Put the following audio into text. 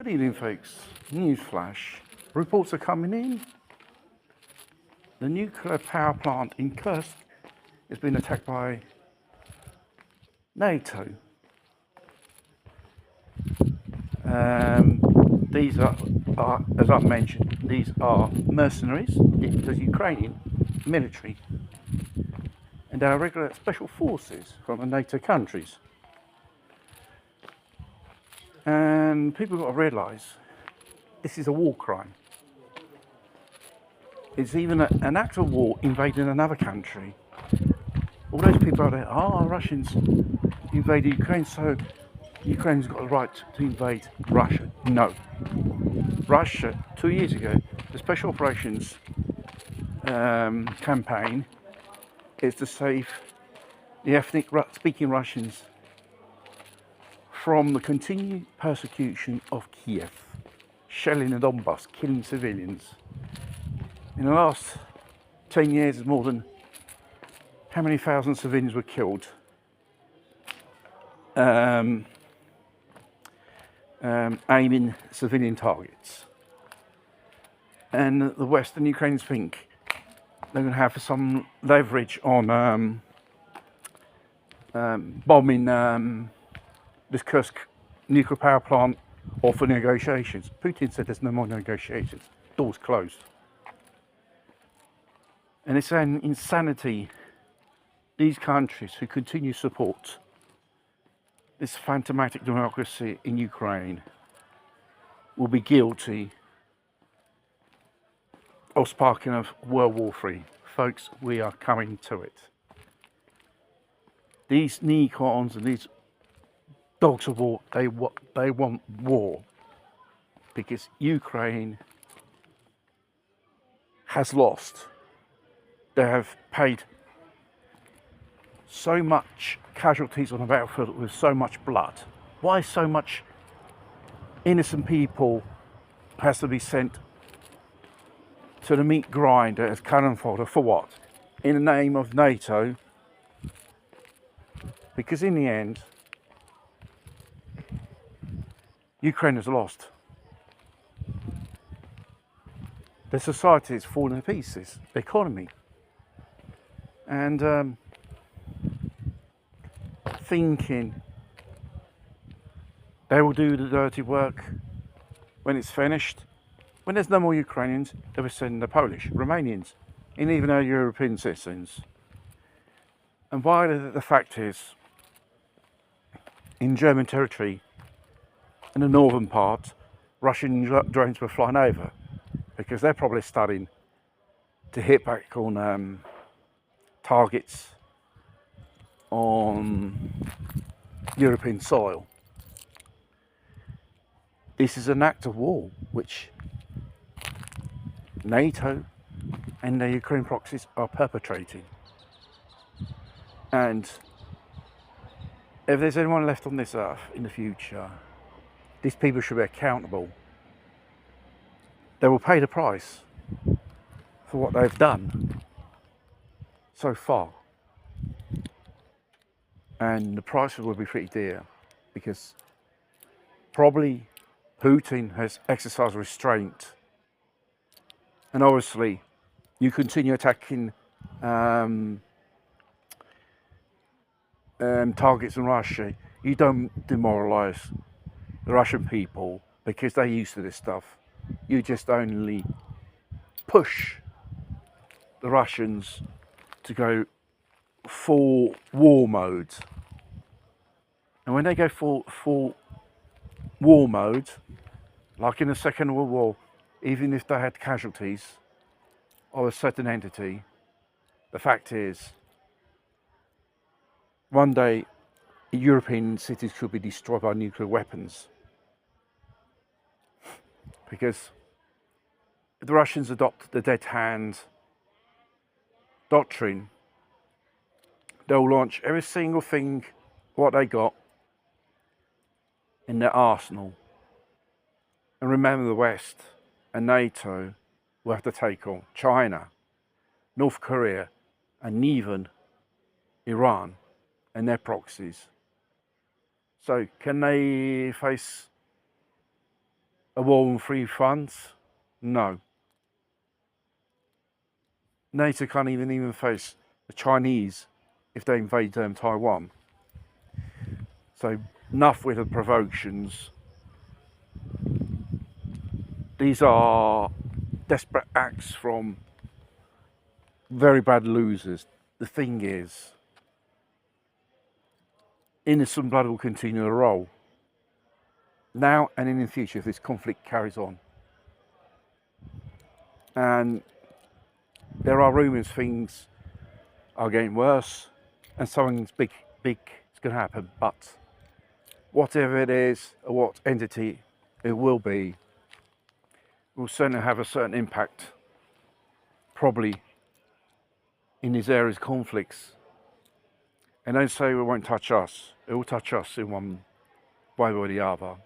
Good evening, folks. Newsflash. Reports are coming in. The nuclear power plant in Kursk has been attacked by NATO. These are, as I've mentioned, these are mercenaries, the Ukrainian military, and our regular special forces from the NATO countries. And people have got to realise this is a war crime. It's even an act of war invading another country. All those people out there, Russians invaded Ukraine, so Ukraine's got the right to invade Russia. No. Russia, 2 years ago, the Special Operations campaign is to save the ethnic speaking Russians from the continued persecution of Kiev, shelling the Donbass, killing civilians. In the last 10 years, more than how many thousand civilians were killed? Aiming civilian targets. And the Western Ukrainians think they're going to have some leverage on bombing this Kursk nuclear power plant or for negotiations. Putin said there's no more negotiations. Doors closed. And it's an insanity. These countries who continue to support this phantomatic democracy in Ukraine will be guilty of sparking of World War III. Folks, we are coming to it. These neocons and these dogs of war, they want war because Ukraine has lost. They have paid so much casualties on the battlefield with so much blood. Why so much innocent people has to be sent to the meat grinder as cannon fodder for what? In the name of NATO? Because in the end, Ukraine has lost. Their society is falling to pieces, the economy. And thinking they will do the dirty work when it's finished. When there's no more Ukrainians, they will send the Polish, Romanians, and even our European citizens. And why the fact is, in German territory, in the northern part, Russian drones were flying over because they're probably starting to hit back on targets on European soil. This is an act of war which NATO and the Ukraine proxies are perpetrating. And if there's anyone left on this earth in the future, these people should be accountable. They will pay the price for what they've done so far. And the price will be pretty dear because probably Putin has exercised restraint. And obviously, you continue attacking targets in Russia, you don't demoralise the Russian people because they're used to this stuff. You just only push the Russians to go full war mode. And when they go full war mode, like in the Second World War, even if they had casualties of a certain entity, the fact is, one day European cities could be destroyed by nuclear weapons. Because if the Russians adopt the dead hand doctrine, they'll launch every single thing what they got in their arsenal. And remember, the West and NATO will have to take on China, North Korea, and even Iran and their proxies. So can they face a war on three fronts? No. NATO can't even face the Chinese if they invade Taiwan. So enough with the provocations. These are desperate acts from very bad losers. The thing is, innocent blood will continue to roll now and in the future if this conflict carries on. And there are rumours things are getting worse and something's big is going to happen. But whatever it is, or what entity it will be, will certainly have a certain impact, probably in these areas of conflicts. And don't say it won't touch us. It will touch us in one way or the other.